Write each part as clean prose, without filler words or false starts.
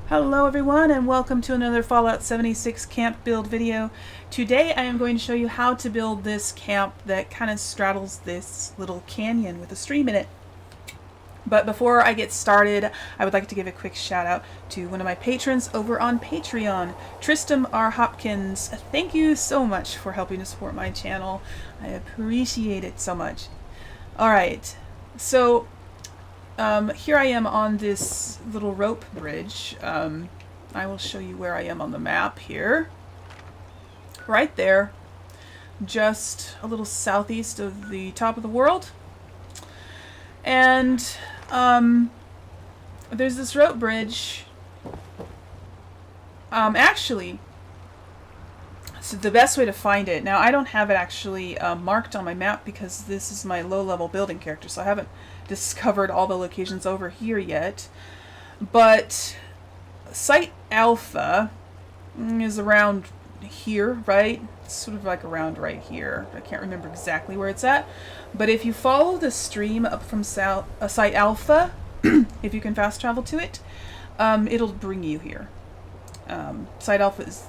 Hello everyone and welcome to another Fallout 76 camp build video. Today I am going to show you how to build this camp that kind of straddles this little canyon with a stream in it. But before I get started, I would like to give a quick shout out to one of my patrons over on Patreon, Tristram R. Hopkins. Thank you so much for helping to support my channel. I appreciate it so much. Alright, so here I am on this little rope bridge. I will show you where I am on the map here. Right there, just a little southeast of the top of the world. And there's this rope bridge. Actually, so the best way to find it, now I don't have it actually marked on my map because this is my low-level building character, so I haven't discovered all the locations over here yet. But Site Alpha is around here, right? It's sort of like around right here. I can't remember exactly where it's at. But if you follow the stream up from Site Alpha, if you can fast travel to it, it'll bring you here. Site Alpha is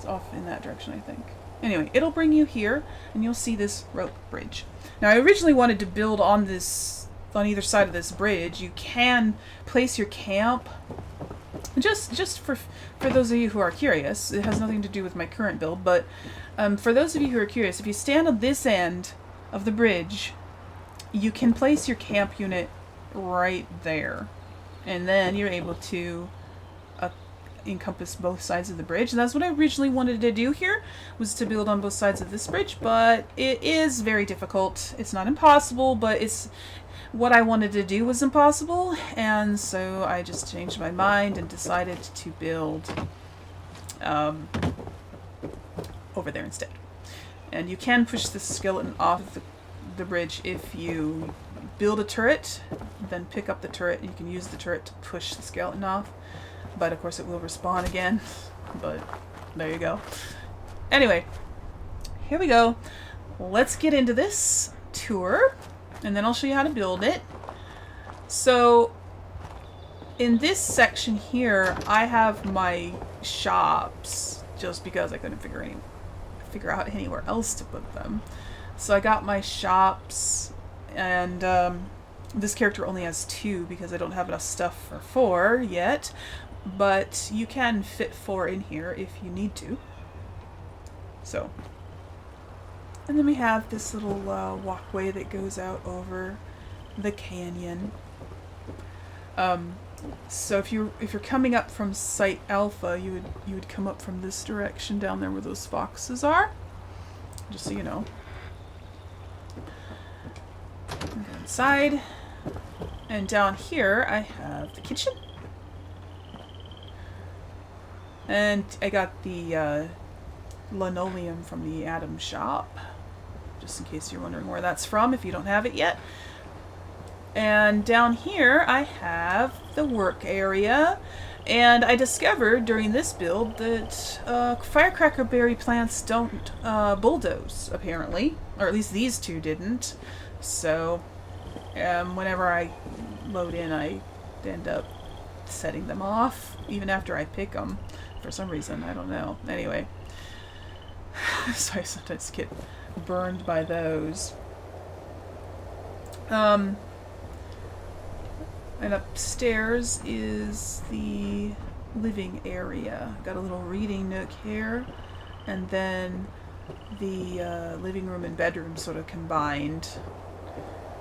off in that direction, I think. Anyway, it'll bring you here, and you'll see this rope bridge. Now, I originally wanted to build on either side of this bridge. You can place your camp, just for those of you who are curious. It has nothing to do with my current build, but for those of you who are curious, if you stand on this end of the bridge, you can place your camp unit right there, and then you're able to encompass both sides of the bridge. And that's what I originally wanted to do here, was to build on both sides of this bridge, but it is very difficult. It's not impossible, but it's what I wanted to do was impossible, and so I just changed my mind and decided to build over there instead. And you can push the skeleton off the bridge if you build a turret, then pick up the turret, and you can use the turret to push the skeleton off. But of course it will respawn again. But there you go. Anyway, here we go. Let's get into this tour, and then I'll show you how to build it. So in this section here, I have my shops, just because I couldn't figure out anywhere else to put them. So I got my shops, and this character only has 2 because I don't have enough stuff for 4 yet. But you can fit 4 in here if you need to. So, and then we have this little walkway that goes out over the canyon. So if you're coming up from Site Alpha, you would come up from this direction down there where those foxes are. Just so you know. And go inside, and down here I have the kitchen. And I got the linoleum from the Adam shop, just in case you're wondering where that's from if you don't have it yet. And down here I have the work area, and I discovered during this build that firecracker berry plants don't bulldoze, apparently, or at least these 2 didn't. So whenever I load in, I end up setting them off even after I pick them. For some reason, I don't know. Anyway, so I sometimes get burned by those. And upstairs is the living area. Got a little reading nook here, and then the living room and bedroom sort of combined.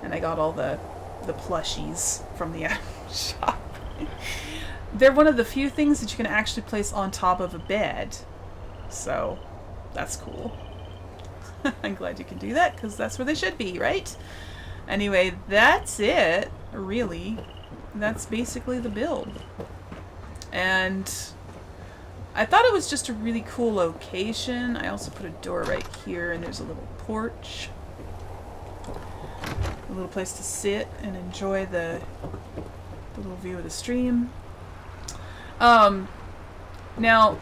And I got all the plushies from the shop. They're one of the few things that you can actually place on top of a bed. So, that's cool. I'm glad you can do that, because that's where they should be, right? Anyway, that's it, really. That's basically the build. And I thought it was just a really cool location. I also put a door right here, and there's a little porch. A little place to sit and enjoy the little view of the stream. Now,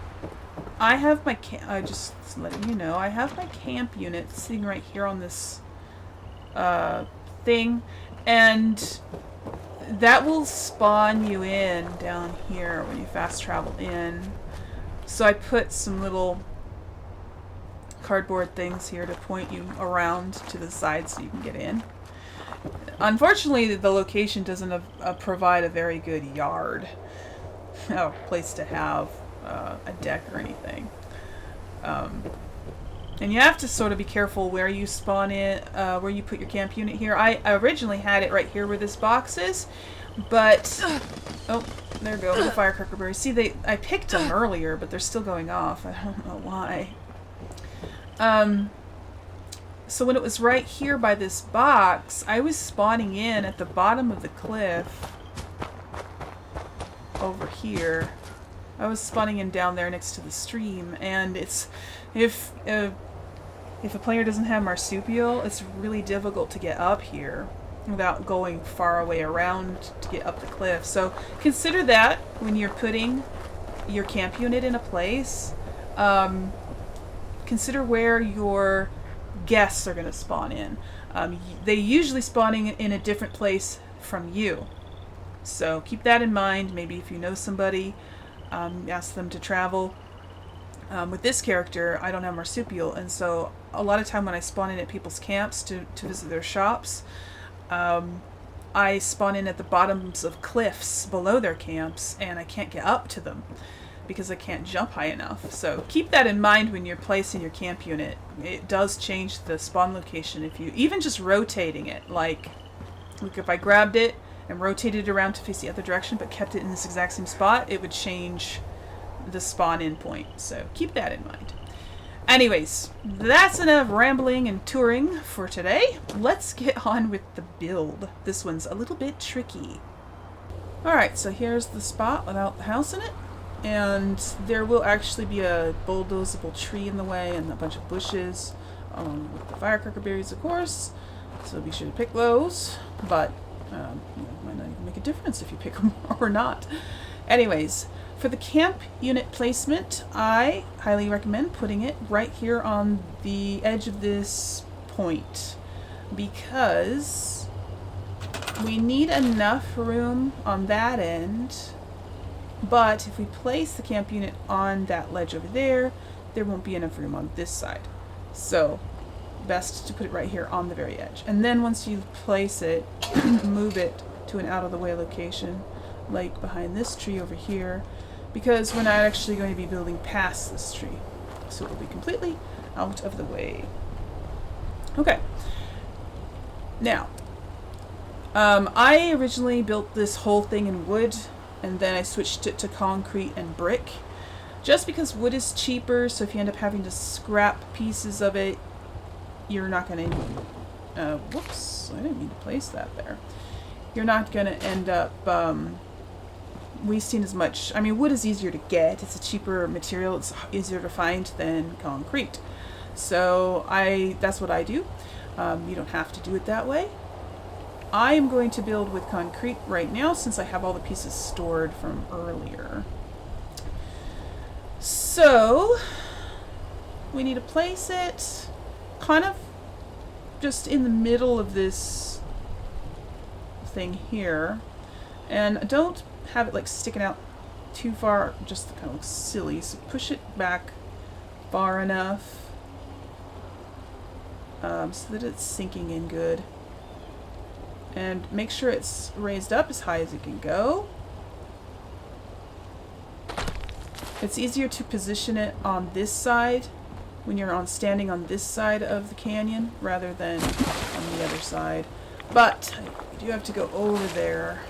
I have my just letting you know, I have my camp unit sitting right here on this thing, and that will spawn you in down here when you fast travel in. So I put some little cardboard things here to point you around to the side so you can get in. Unfortunately, the location doesn't provide a very good yard, a place to have a deck or anything. And you have to sort of be careful where you spawn it, where you put your camp unit here. I originally had it right here where this box is, but... Oh, there go, the firecracker berries. See, I picked them earlier, but they're still going off. I don't know why. So when it was right here by this box, I was spawning in at the bottom of the cliff over here. I was spawning in down there next to the stream, and it's if a player doesn't have marsupial, it's really difficult to get up here without going far away around to get up the cliff. So consider that when you're putting your camp unit in a place. Consider where your guests are going to spawn in. They usually spawning in a different place from you. So keep that in mind. Maybe if you know somebody, ask them to travel. With this character, I don't have marsupial, and so a lot of time when I spawn in at people's camps to visit their shops, I spawn in at the bottoms of cliffs below their camps, and I can't get up to them because I can't jump high enough. So keep that in mind when you're placing your camp unit. It does change the spawn location if you, even just rotating it, like if I grabbed it and rotated it around to face the other direction but kept it in this exact same spot, it would change the spawn in point. So keep that in mind. Anyways, that's enough rambling and touring for today. Let's get on with the build. This one's a little bit tricky. Alright, so here's the spot without the house in it. And there will actually be a bulldozable tree in the way and a bunch of bushes, along with the firecracker berries, of course. So be sure to pick those. But it might not even make a difference if you pick them or not. Anyways, for the camp unit placement, I highly recommend putting it right here on the edge of this point, because we need enough room on that end. But if we place the camp unit on that ledge over there, there won't be enough room on this side. So best to put it right here on the very edge. And then once you place it, move it to an out-of-the-way location, like behind this tree over here, because we're not actually going to be building past this tree. So it will be completely out of the way. Okay. Now, I originally built this whole thing in wood, and then I switched it to concrete and brick, just because wood is cheaper. So if you end up having to scrap pieces of it, you're not going to... whoops, I didn't mean to place that there. You're not going to end up wasting as much... I mean, wood is easier to get. It's a cheaper material. It's easier to find than concrete. So that's what I do. You don't have to do it that way. I am going to build with concrete right now since I have all the pieces stored from earlier. So we need to place it kind of just in the middle of this thing here, and don't have it like sticking out too far, just kind of looks silly. So push it back far enough so that it's sinking in good. And make sure it's raised up as high as it can go. It's easier to position it on this side when you're standing on this side of the canyon rather than on the other side. But you do have to go over there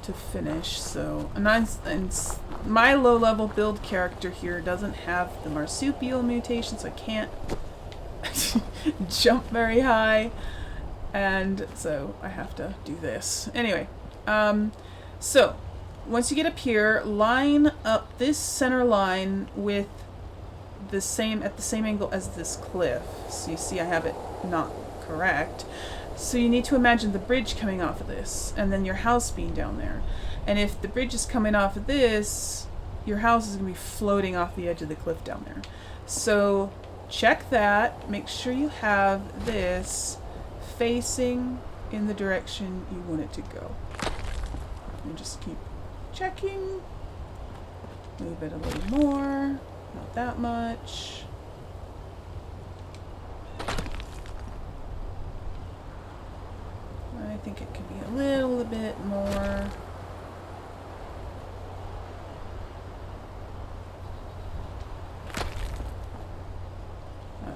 to finish. So, and my low-level build character here doesn't have the marsupial mutation, so I can't jump very high, and so I have to do this. Anyway, so once you get up here, line up this center line with at the same angle as this cliff. So you see I have it not correct. So you need to imagine the bridge coming off of this, and then your house being down there. And if the bridge is coming off of this, your house is going to be floating off the edge of the cliff down there. So check that. Make sure you have this facing in the direction you want it to go. And just keep checking. Move it a little more, not that much. I think it could be a little bit more.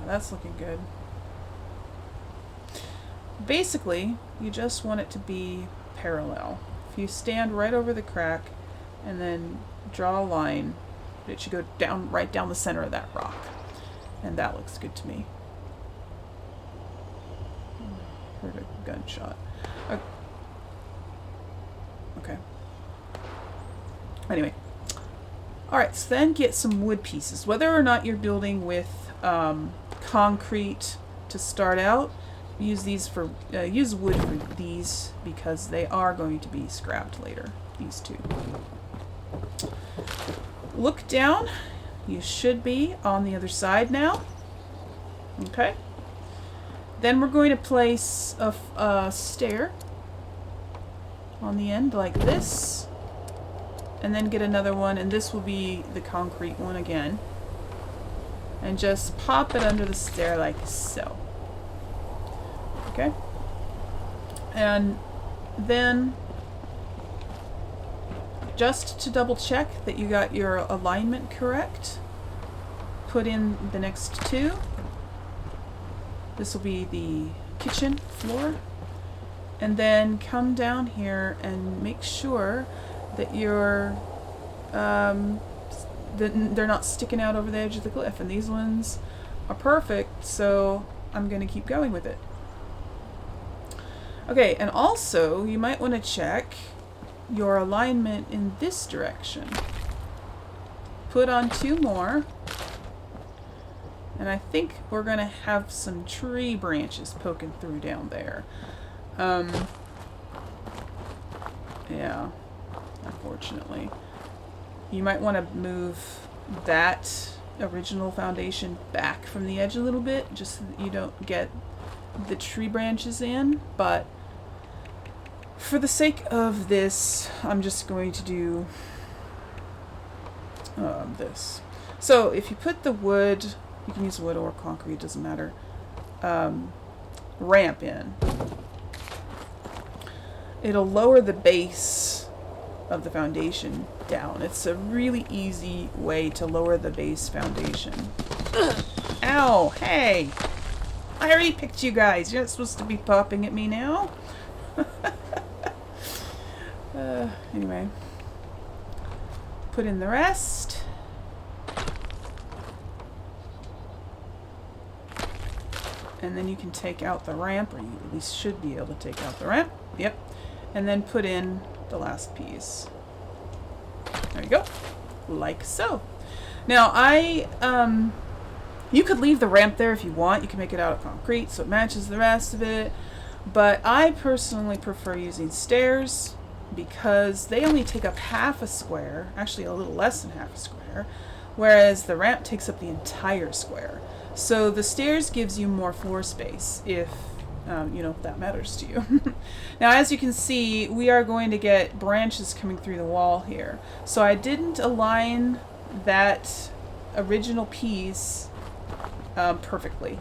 That's looking good. Basically, you just want it to be parallel. If you stand right over the crack and then draw a line, it should go down right down the center of that rock. And that looks good to me. Heard a gunshot. Okay. Anyway. Alright, so then get some wood pieces. Whether or not you're building with concrete to start out, use wood for these because they are going to be scrapped later. These two. Look down. You should be on the other side now. Okay. Then we're going to place a stair on the end like this. And then get another one, and this will be the concrete one again. And just pop it under the stair like so. Okay? And then, just to double check that you got your alignment correct, put in the next two. This will be the kitchen floor. And then come down here and make sure that you're that they're not sticking out over the edge of the cliff, and these ones are perfect, so I'm going to keep going with it. Okay, and also you might want to check your alignment in this direction. Put on two more, and I think we're going to have some tree branches poking through down there. Yeah. Unfortunately. You might want to move that original foundation back from the edge a little bit, just so that you don't get the tree branches in, but for the sake of this, I'm just going to do this. So if you put the wood, you can use wood or concrete, doesn't matter, ramp in, it'll lower the base of the foundation down. It's a really easy way to lower the base foundation. Ow! Hey! I already picked you guys. You're not supposed to be popping at me now. Anyway. Put in the rest. And then you can take out the ramp, or you at least should be able to take out the ramp. Yep. And then put in the last piece. There you go. Like so. Now you could leave the ramp there if you want. You can make it out of concrete so it matches the rest of it. But I personally prefer using stairs because they only take up half a square, actually a little less than half a square, whereas the ramp takes up the entire square. So the stairs gives you more floor space if if that matters to you. Now, as you can see, we are going to get branches coming through the wall here. So I didn't align that original piece perfectly.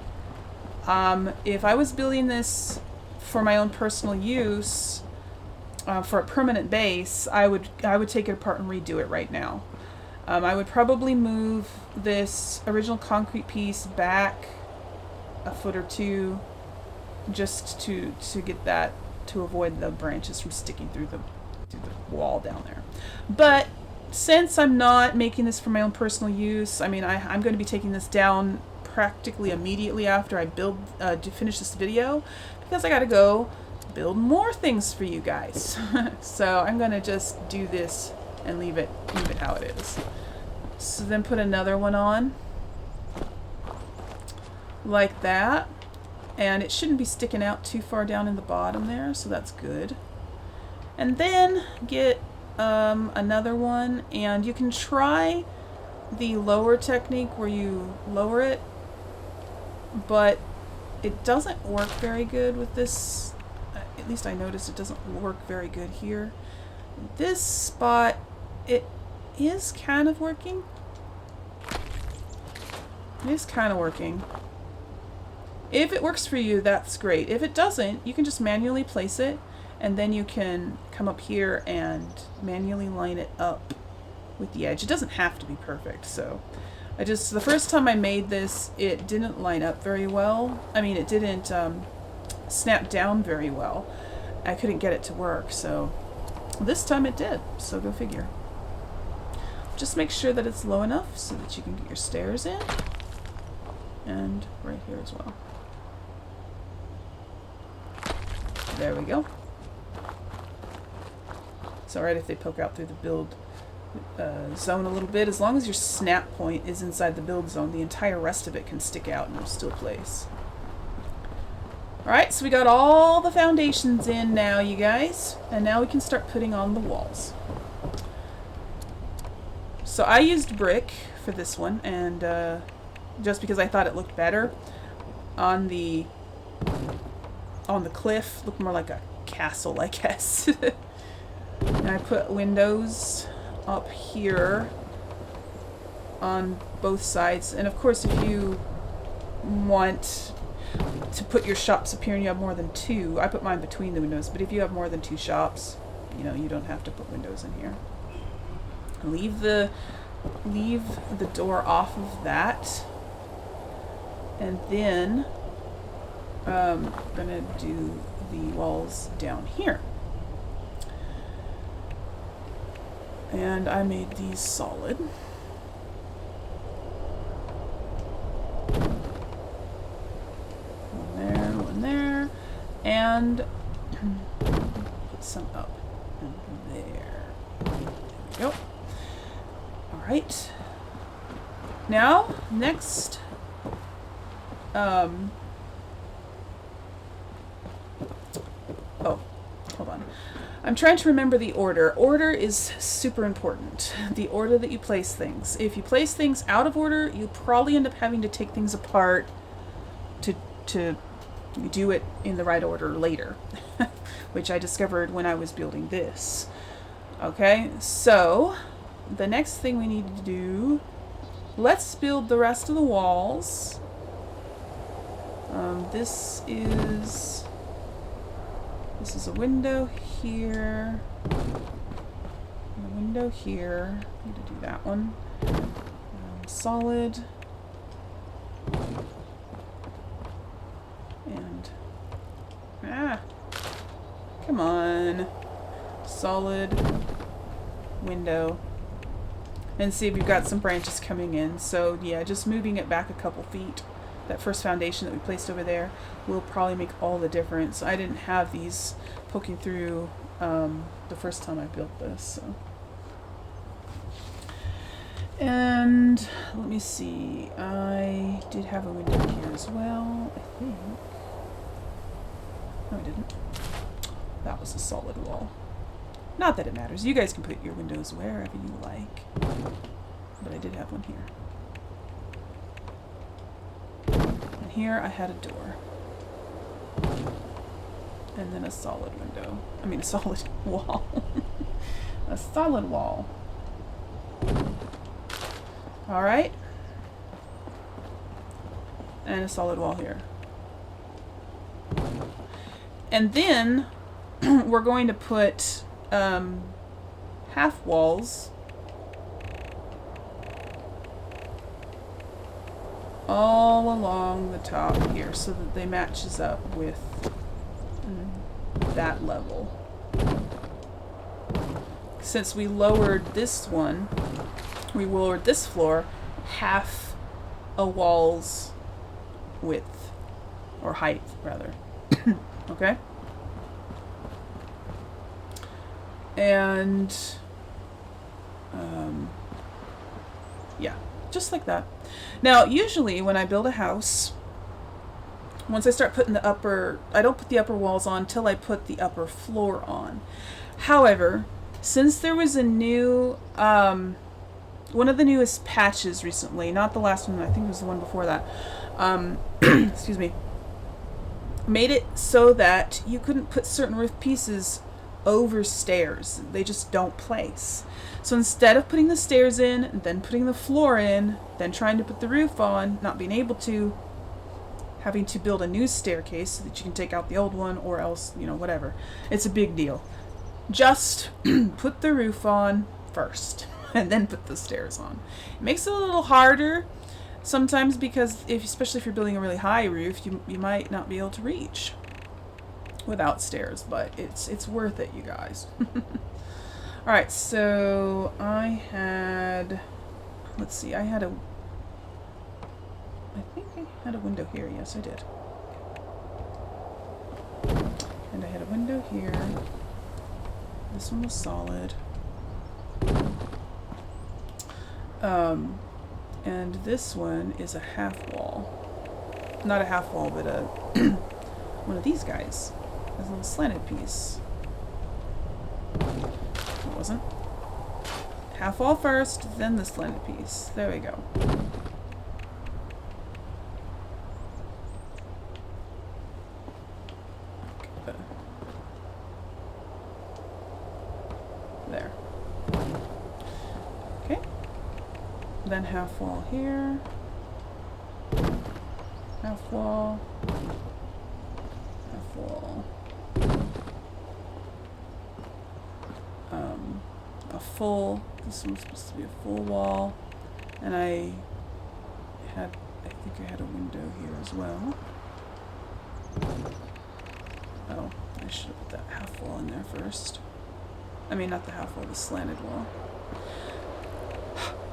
If I was building this for my own personal use, for a permanent base, I would take it apart and redo it right now. I would probably move this original concrete piece back a foot or two, just to get that, to avoid the branches from sticking through the wall down there. But since I'm not making this for my own personal use, I mean, I'm going to be taking this down practically immediately after I finish this video, because I got to go build more things for you guys. So I'm going to just do this and leave it how it is. So then put another one on like that. And it shouldn't be sticking out too far down in the bottom there, so that's good. And then get another one, and you can try the lower technique where you lower it, but it doesn't work very good with this. at least I noticed it doesn't work very good here. This spot, it is kind of working. It is kind of working. If it works for you, that's great. If it doesn't, you can just manually place it, and then you can come up here and manually line it up with the edge. It doesn't have to be perfect, so the first time I made this, it didn't line up very well. I mean, it didn't snap down very well. I couldn't get it to work, so this time it did, so go figure. Just make sure that it's low enough so that you can get your stairs in, and right here as well. There we go. It's alright if they poke out through the build zone a little bit. As long as your snap point is inside the build zone, the entire rest of it can stick out and it'll still place. Alright, so we got all the foundations in now, you guys. And now we can start putting on the walls. So I used brick for this one, and just because I thought it looked better. On the cliff, looked more like a castle, I guess. And I put windows up here on both sides, and of course if you want to put your shops up here and you have more than two, I put mine between the windows, but if you have more than two shops, you know, you don't have to put windows in here. Leave the door off of that, and then I'm gonna do the walls down here. And I made these solid. One there, and put some up and there. There we go. Alright. Now, next, oh, hold on. I'm trying to remember the order. Order is super important. The order that you place things. If you place things out of order, you probably end up having to take things apart to do it in the right order later, which I discovered when I was building this. Okay, so the next thing we need to do, let's build the rest of the walls. This is a window here, and a window here. Need to do that one. Solid. And, come on. Solid. Window. And see if you've got some branches coming in. So yeah, just moving it back a couple feet. That first foundation that we placed over there will probably make all the difference. I didn't have these poking through the first time I built this. So. And let me see, I did have a window here as well, I think. No, I didn't. That was a solid wall. Not that it matters. You guys can put your windows wherever you like. But I did have one here. And here I had a door. And then a solid window. I mean, a solid wall. A solid wall. Alright. And a solid wall here. And then we're going to put half walls all along the top here so that they matches up with that level. Since we lowered this one, we lowered this floor half a wall's width, or height rather. Okay? And yeah, just like that. Now usually when I build a house, once I start putting the upper, I don't put the upper walls on till I put the upper floor on. However, since there was a new one of the newest patches recently, not the last one, I think it was the one before that, excuse me, made it so that you couldn't put certain roof pieces over stairs. They just don't place. So instead of putting the stairs in, then putting the floor in, then trying to put the roof on, not being able to, having to build a new staircase so that you can take out the old one, or else, you know, whatever. It's a big deal. Just put the roof on first and then put the stairs on. It makes it a little harder sometimes because especially if you're building a really high roof, you might not be able to reach without stairs, but it's worth it, you guys. All right, so I had, let's see, I think I had a window here. Yes, I did. And I had a window here. This one was solid. And this one is a half wall. Not a half wall, but a one of these guys. Has a little slanted piece. It wasn't. Half wall first, then the slanted piece. There we go. There. Okay. Then half wall here. Half wall. Half wall. A full, this one's supposed to be a full wall. And I think I had a window here as well. Oh, I should have put that half wall in there first. I mean, not the half wall, the slanted wall.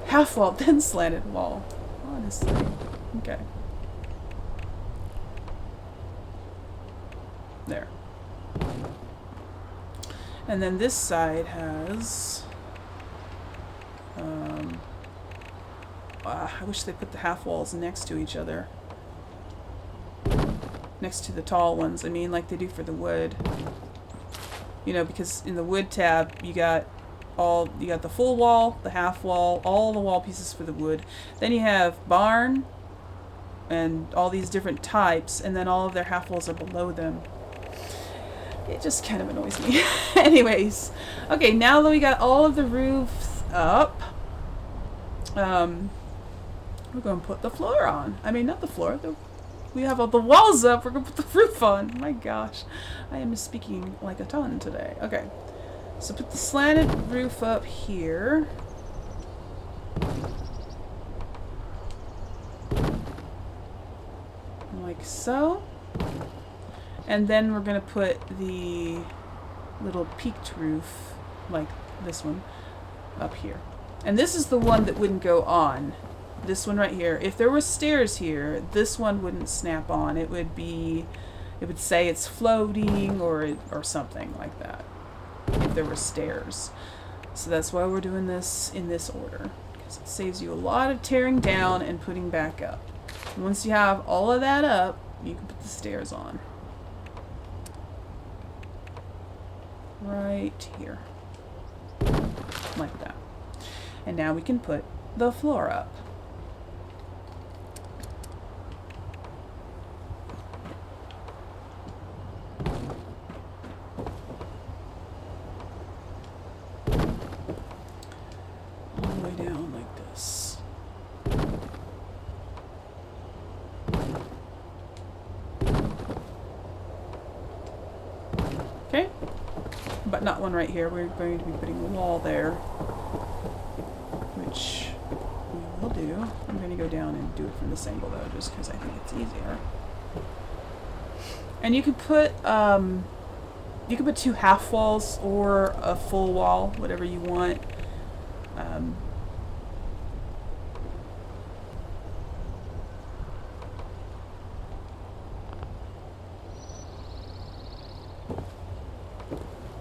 Half wall, then slanted wall. Honestly. Okay. There. And then this side has... I wish they put the half walls next to each other. Next to the tall ones, I mean, like they do for the wood. You know, because in the wood tab, you got the full wall, the half wall, all the wall pieces for the wood. Then you have barn and all these different types, and then all of their half walls are below them. It just kind of annoys me. Anyways, okay, now that we got all of the roofs up, we're going to put the floor on. I mean, not the floor. We have all the walls up. We're going to put the roof on. My gosh, I am speaking like a ton today. Okay, so put the slanted roof up here. Like so. And then we're going to put the little peaked roof, like this one, up here. And this is the one that wouldn't go on. This one right here. If there were stairs here, this one wouldn't snap on. It would say it's floating or something like that. If there were stairs. So that's why we're doing this in this order. Because it saves you a lot of tearing down and putting back up. And once you have all of that up, you can put the stairs on. Right here. Like that. And now we can put the floor up. All the way down like this. Okay. But not one right here. We're going to be putting a wall there, which we will do. I'm going to go down and do it from this angle though, just because I think it's easier. And you could put two half walls or a full wall, whatever you want.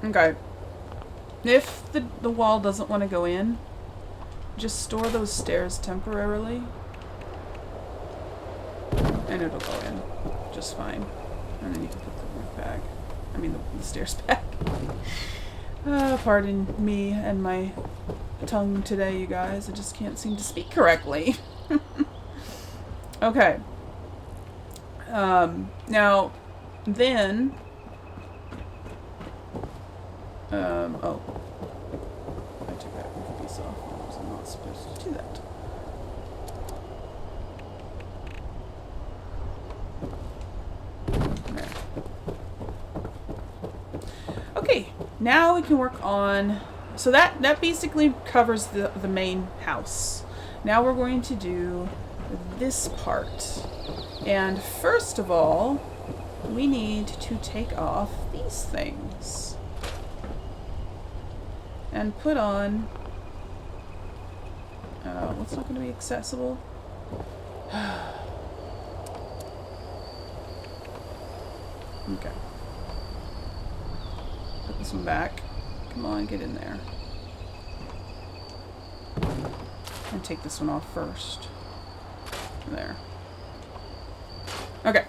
Okay. If the wall doesn't want to go in, just store those stairs temporarily. And it'll go in just fine. And then you can put the roof back. I mean the stairs back. Pardon me and my tongue today, you guys. I just can't seem to speak correctly. Okay. Now, Then, oh, I took that roof piece off. I was not supposed to do that. There. Okay, now we can work on, so that basically covers the main house. Now we're going to do this part. And first of all, we need to take off these things and put on what's not going to be accessible. Okay. Put this one back. Come on, get in there. And take this one off first. There. Okay.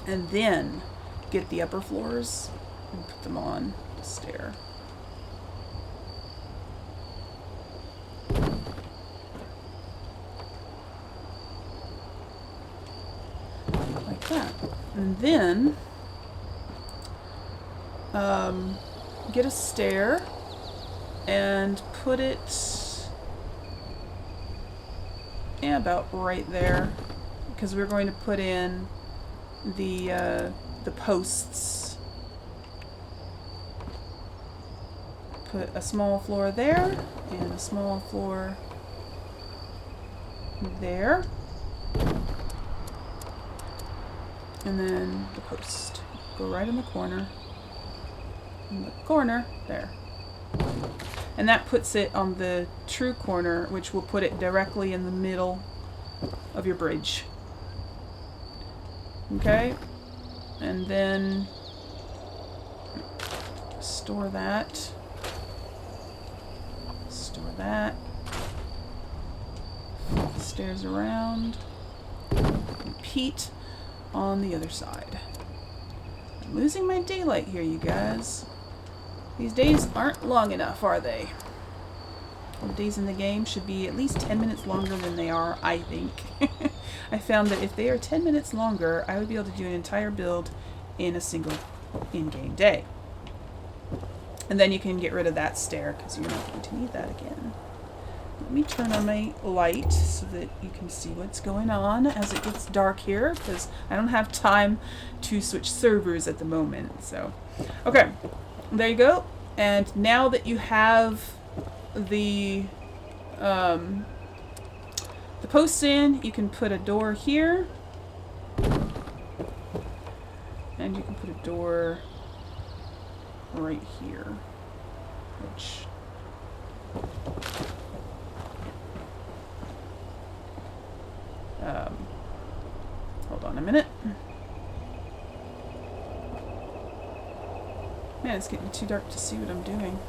And then get the upper floors and put them on the stair. Like that. And then get a stair and put it about right there, because we're going to put in the posts. Put a small floor there and a small floor there, and then the post go right in the corner. In the corner there. And that puts it on the true corner, which will put it directly in the middle of your bridge. Okay? And then store that. Store that. Flip the stairs around. Repeat on the other side. I'm losing my daylight here, you guys. These days aren't long enough, are they? The days in the game should be at least 10 minutes longer than they are, I think. I found that if they are 10 minutes longer, I would be able to do an entire build in a single in-game day. And then you can get rid of that stair, because you're not going to need that again. Let me turn on my light so that you can see what's going on as it gets dark here, because I don't have time to switch servers at the moment. So, okay. There you go. And now that you have the posts in, you can put a door here, and you can put a door right here, which hold on a minute. Man, it's getting too dark to see what I'm doing.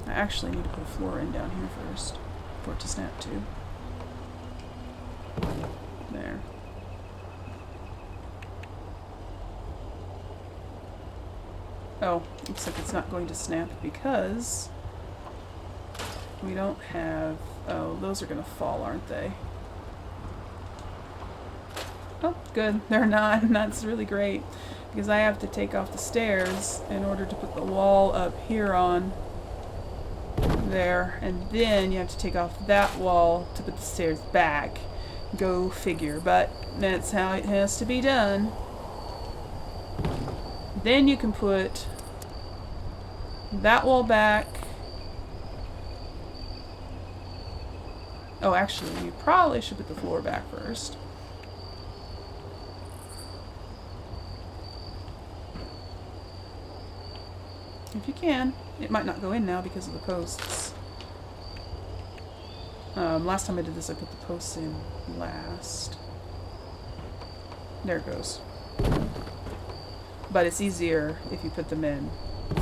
I actually need to put a floor in down here first for it to snap to. There. Oh, looks like it's not going to snap because we don't have... Oh, those are going to fall, aren't they? Oh, good. They're not. And that's really great. Because I have to take off the stairs in order to put the wall up here on there. And then you have to take off that wall to put the stairs back. Go figure. But that's how it has to be done. Then you can put that wall back. Oh, actually, you probably should put the floor back first. If you can. It might not go in now because of the posts. Last time I did this, I put the posts in last. There it goes. But it's easier if you put them in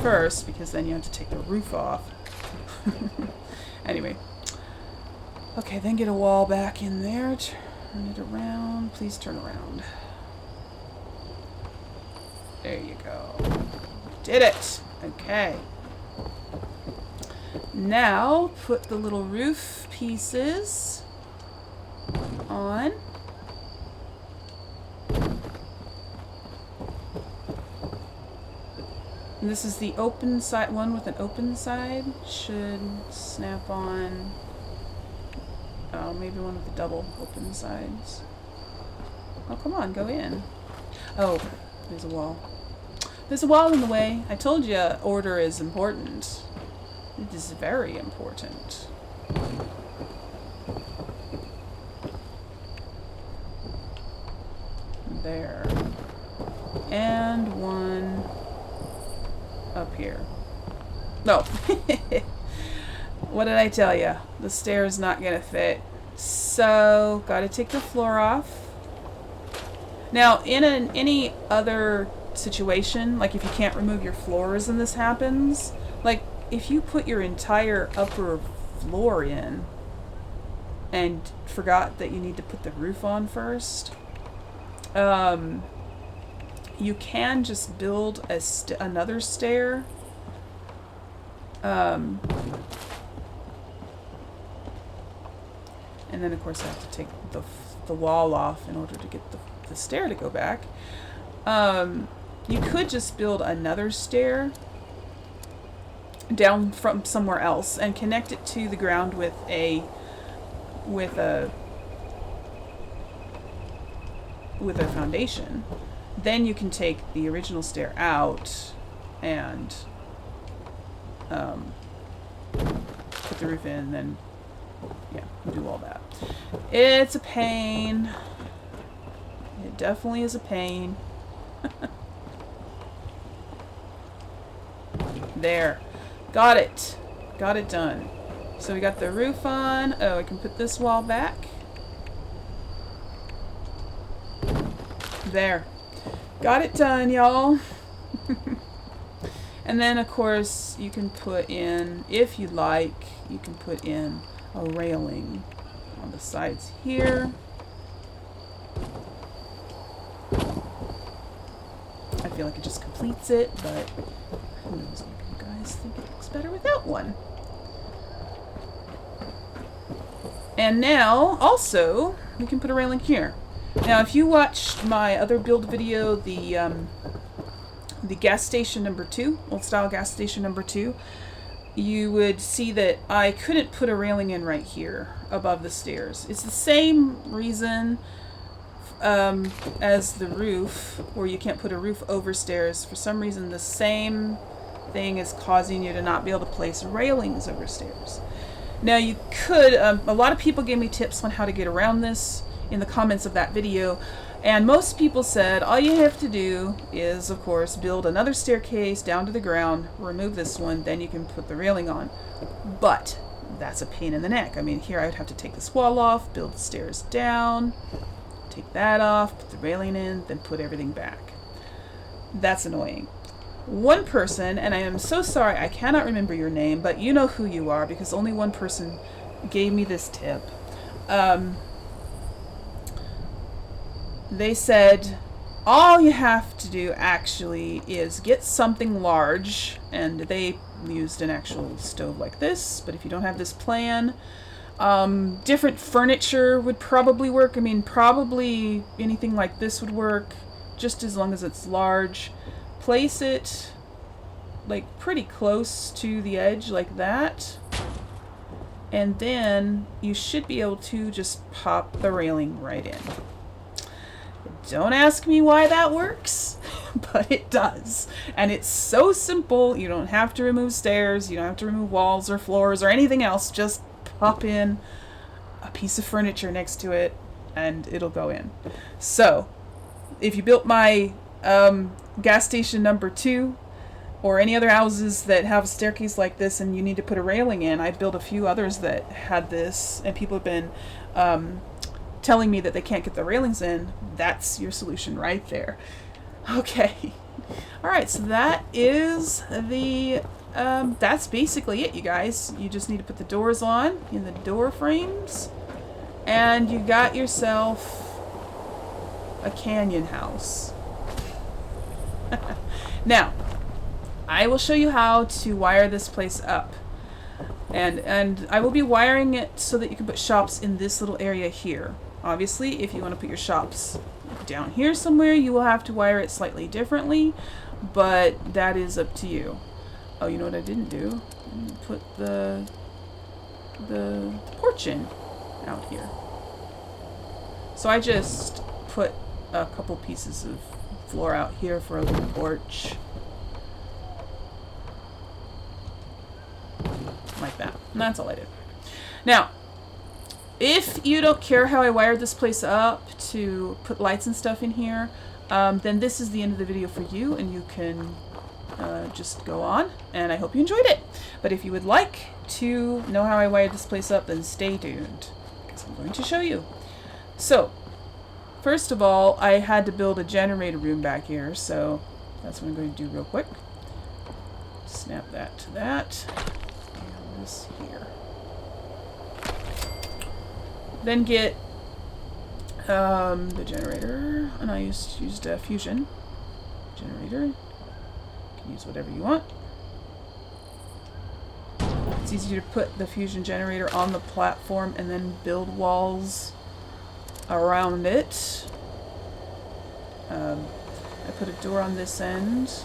first, because then you have to take the roof off. Anyway. Okay, then get a wall back in there. Turn it around. Please turn around. There you go. Did it! Okay. Now, put the little roof pieces on. And this is the open side one with an open side. Should snap on. Oh, maybe one with the double open sides. Oh, come on, go in. Oh, there's a wall. There's a wall in the way. I told you order is important. It is very important. There. And one up here. No. What did I tell you? The stair is not going to fit. So, got to take the floor off. Now, in any other situation, like if you can't remove your floors and this happens, like if you put your entire upper floor in and forgot that you need to put the roof on first, you can just build another stair. And then of course I have to take the wall off in order to get the stair to go back. You could just build another stair down from somewhere else and connect it to the ground with a foundation. Then you can take the original stair out and put the roof in, and then do all that. It's a pain. It definitely is a pain. There. Got it. Got it done. So we got the roof on. Oh, I can put this wall back. There. Got it done, y'all. And then, of course, you can put in, if you like, you can put in a railing on the sides here. I feel like it just completes it, but who knows, maybe you guys think it looks better without one. And now, also, we can put a railing here. Now, if you watched my other build video, the gas station number 2, old style gas station number 2, you would see that I couldn't put a railing in right here above the stairs. It's the same reason as the roof, where you can't put a roof over stairs. For some reason, the same thing is causing you to not be able to place railings over stairs. Now, you could, a lot of people gave me tips on how to get around this in the comments of that video, and most people said all you have to do is, of course, build another staircase down to the ground, remove this one, then you can put the railing on. But that's a pain in the neck. I mean, here I would have to take this wall off, build the stairs down, take that off, put the railing in, then put everything back. That's annoying. One person, and I am so sorry, I cannot remember your name, but you know who you are because only one person gave me this tip. They said all you have to do actually is get something large, and they used an actual stove like this, but if you don't have this plan, different furniture would probably work. I mean, probably anything like this would work, just as long as it's large. Place it like pretty close to the edge like that, and then you should be able to just pop the railing right in. Don't ask me why that works, but it does. And it's so simple. You don't have to remove stairs, you don't have to remove walls or floors or anything else. Just pop in a piece of furniture next to it and it'll go in. So, if you built my gas station number 2 or any other houses that have a staircase like this and you need to put a railing in, I built a few others that had this, and people have been telling me that they can't get the railings in. That's your solution right there. Okay. Alright, so that is the that's basically it, you guys. You just need to put the doors on in the door frames, and you got yourself a canyon house. Now, I will show you how to wire this place up. And I will be wiring it so that you can put shops in this little area here. Obviously, if you want to put your shops down here somewhere, you will have to wire it slightly differently. but that is up to you. Oh, you know what I didn't do? I didn't put the porch in out here. So I just put a couple pieces of floor out here for a little porch. Like that. And that's all I did. Now, if you don't care how I wired this place up to put lights and stuff in here, then this is the end of the video for you, and you can just go on, and I hope you enjoyed it. But if you would like to know how I wired this place up, then stay tuned, because I'm going to show you. So, first of all, I had to build a generator room back here, so that's what I'm going to do real quick. Snap that to that, and this here. Then get the generator, and I used a fusion generator. You can use whatever you want. It's easier to put the fusion generator on the platform and then build walls around it. I put a door on this end.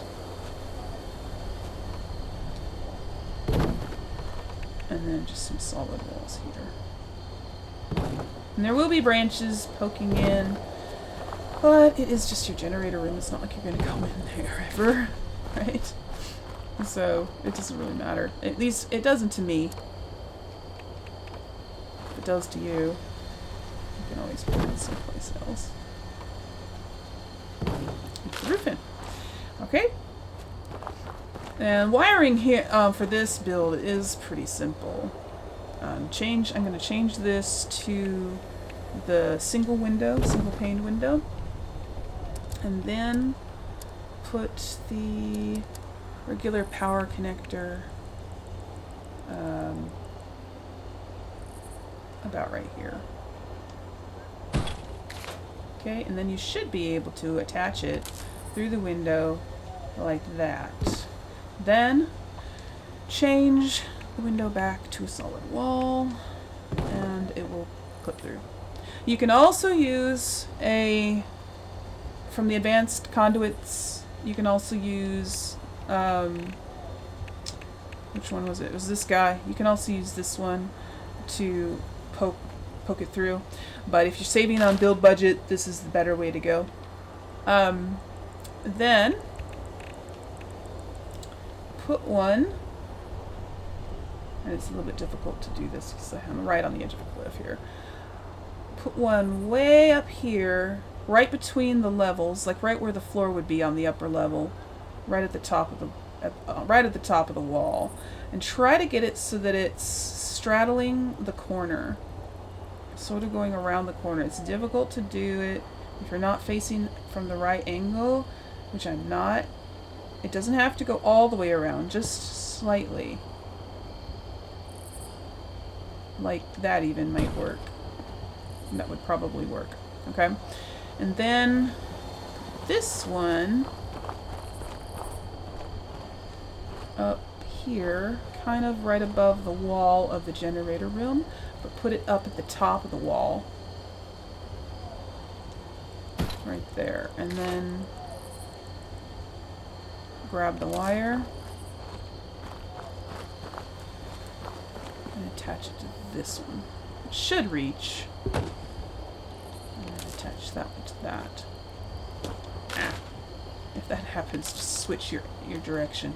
And then just some solid walls here. And there will be branches poking in, but it is just your generator room. It's not like you're going to go in there ever, right? So it doesn't really matter. At least it doesn't to me. If it does to you, you can always put it someplace else. Put the roof in. Okay. And wiring here for this build is pretty simple. I'm going to change this to the single pane window, and then put the regular power connector about right here. Okay, and then you should be able to attach it through the window like that. Then change the window back to a solid wall, and it will clip through. You can also use from the advanced conduits, you can also use, which one was it? It was this guy. You can also use this one to poke it through. But if you're saving on build budget, this is the better way to go. Then put one, and it's a little bit difficult to do this because I'm right on the edge of a cliff here. Put one way up here, right between the levels, like right where the floor would be on the upper level, right at the top of the wall, and try to get it so that it's straddling the corner, sort of going around the corner. It's difficult to do it if you're not facing from the right angle, which I'm not. It doesn't have to go all the way around, just slightly. Like that even might work. That would probably work. Okay? And then this one up here, kind of right above the wall of the generator room, but put it up at the top of the wall. Right there. And then grab the wire and attach it to this one. It should reach. And then attach that one to that. If that happens, just switch your direction.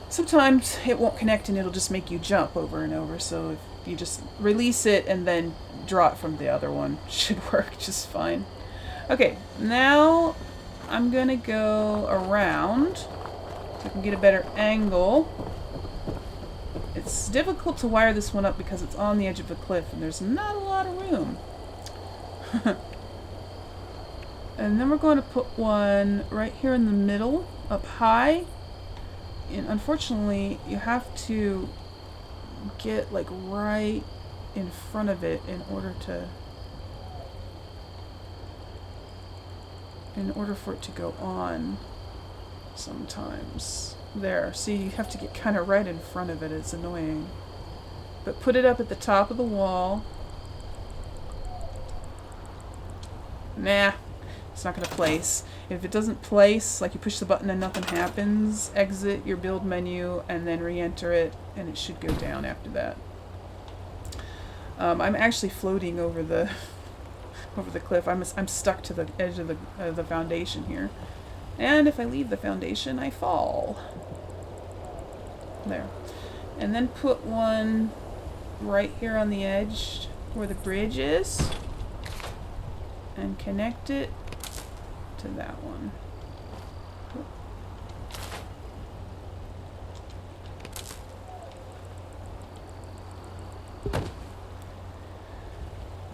Sometimes it won't connect and it'll just make you jump over and over, so if you just release it and then draw it from the other one, it should work just fine. Okay, now I'm gonna go around so I can get a better angle. It's difficult to wire this one up because it's on the edge of a cliff and there's not a lot of room. And then we're going to put one right here in the middle, up high. And unfortunately, you have to get like right in front of it in order for it to go on sometimes. There, see, you have to get kind of right in front of it. It's annoying. But put it up at the top of the wall. Nah, it's not going to place. If it doesn't place, like you push the button and nothing happens, exit your build menu and then re-enter it, and it should go down after that. I'm actually floating over the cliff. I'm stuck to the edge of the foundation here, and if I leave the foundation, I fall. There, and then put one right here on the edge where the bridge is, and connect it to that one.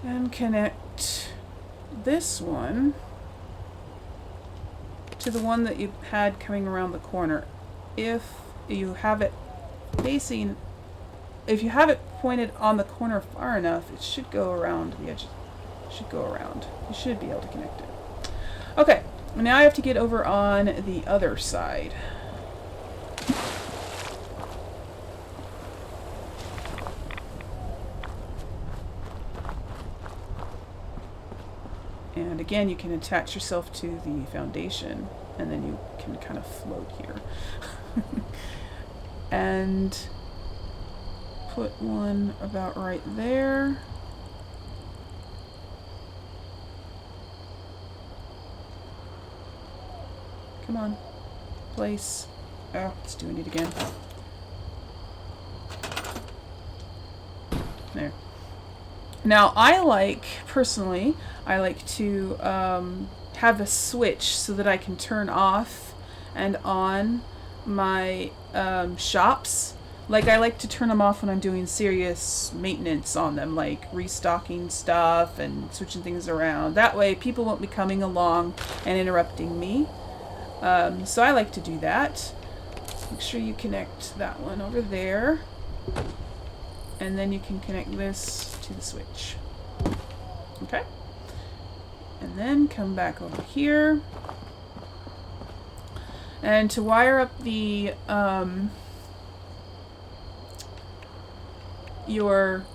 And connect this one to the one that you had coming around the corner. If you have it facing, if you have it pointed on the corner far enough, it should go around the edge. It should go around. You should be able to connect it. Okay, now I have to get over on the other side. And again, you can attach yourself to the foundation, and then you can kind of float here. And put one about right there. Come on, place. Oh, it's doing it again. There. Now, personally, I like to have a switch so that I can turn off and on my shops. Like, I like to turn them off when I'm doing serious maintenance on them, like restocking stuff and switching things around. That way, people won't be coming along and interrupting me. So I like to do that. Make sure you connect that one over there. And then you can connect this to the switch. Okay? And then come back over here. And to wire up the your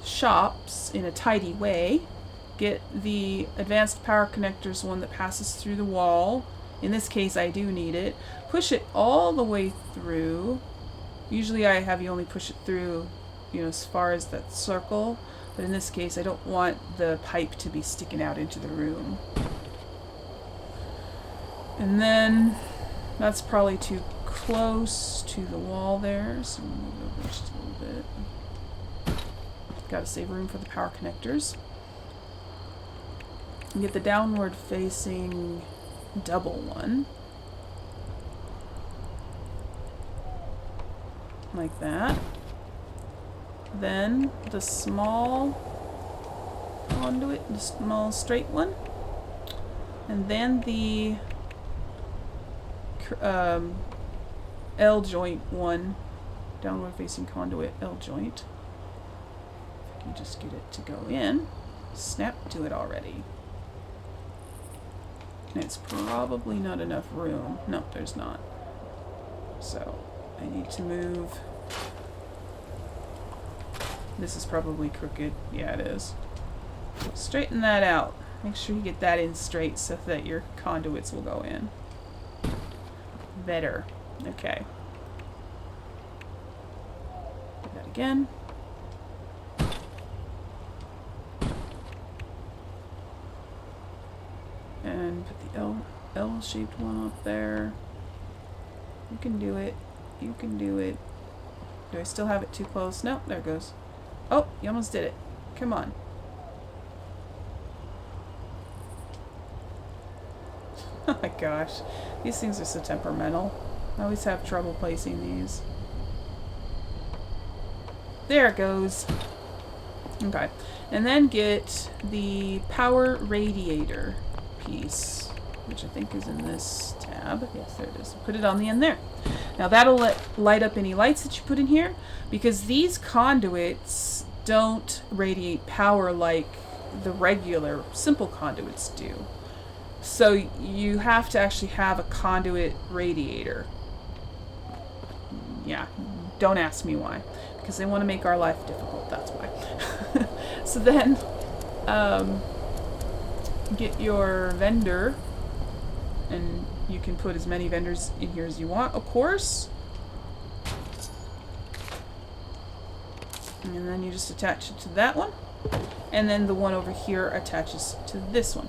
shops in a tidy way, get the advanced power connectors one that passes through the wall. In this case, I do need it. Push it all the way through. Usually I have you only push it through, as far as that circle. But in this case, I don't want the pipe to be sticking out into the room. And then that's probably too close to the wall there, so we'll move over just a little bit. Gotta save room for the power connectors. And get the downward facing double one. Like that. Then the small conduit, the small straight one. And then the L joint one, downward facing conduit L joint. If I can just get it to go in, snap to it already. And it's probably not enough room. No, there's not. So I need to move. This is probably crooked. Yeah, it is. Straighten that out. Make sure you get that in straight so that your conduits will go in. Better. Okay. Do that again. And put the L-shaped one up there. You can do it. You can do it. Do I still have it too close? No, there it goes. Oh, you almost did it. Come on. Oh my gosh. These things are so temperamental. I always have trouble placing these. There it goes. Okay. And then get the power radiator piece, which I think is in this tab. Yes, there it is. Put it on the end there. Now that'll light up any lights that you put in here, because these conduits don't radiate power like the regular simple conduits do. So you have to actually have a conduit radiator. Yeah, don't ask me why, because they want to make our life difficult, that's why. So then get your vendor And you can put as many vendors in here as you want, of course. And then you just attach it to that one. And then the one over here attaches to this one.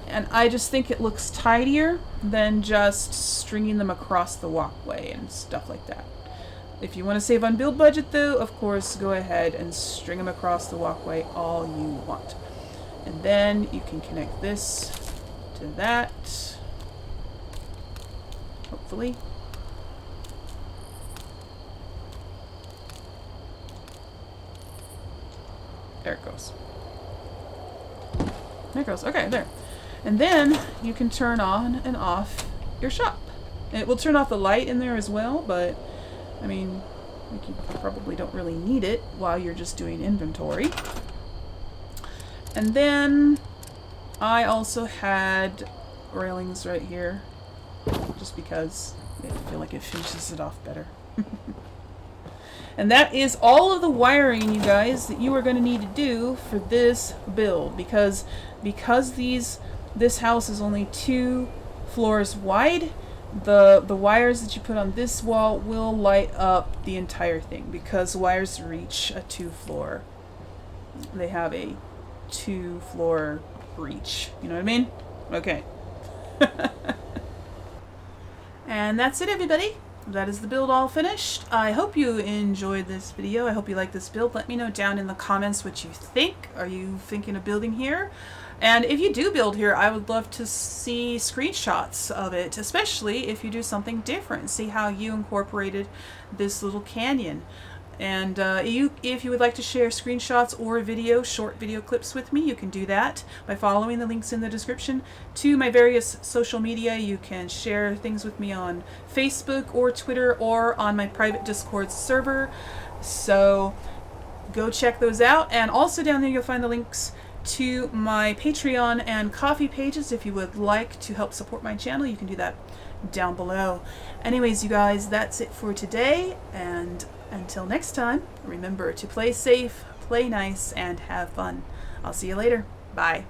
And I just think it looks tidier than just stringing them across the walkway and stuff like that. If you want to save on build budget though, of course, go ahead and string them across the walkway all you want. And then you can connect this to that. Hopefully. There it goes. There it goes. Okay, there. And then you can turn on and off your shop. And it will turn off the light in there as well, but I mean, you probably don't really need it while you're just doing inventory. And then I also had railings right here, just because I feel like it finishes it off better. And that is all of the wiring, you guys, that you are going to need to do for this build, because this house is only 2 floors wide. The wires that you put on this wall will light up the entire thing, because wires reach a 2-floor. They have a 2-floor reach. You know what I mean? Okay. And that's it, everybody. That is the build all finished. I hope you enjoyed this video. I hope you like this build. Let me know down in the comments what you think. Are you thinking of building here? And if you do build here, I would love to see screenshots of it, especially if you do something different. See how you incorporated this little canyon. And if you would like to share screenshots or short video clips with me, you can do that by following the links in the description to my various social media. You can share things with me on Facebook or Twitter or on my private Discord server. So go check those out. And also down there you'll find the links to my Patreon and Ko-fi pages. If you would like to help support my channel, you can do that down below. Anyways, you guys, that's it for today, and until next time, remember to play safe, play nice, and have fun. I'll see you later. Bye.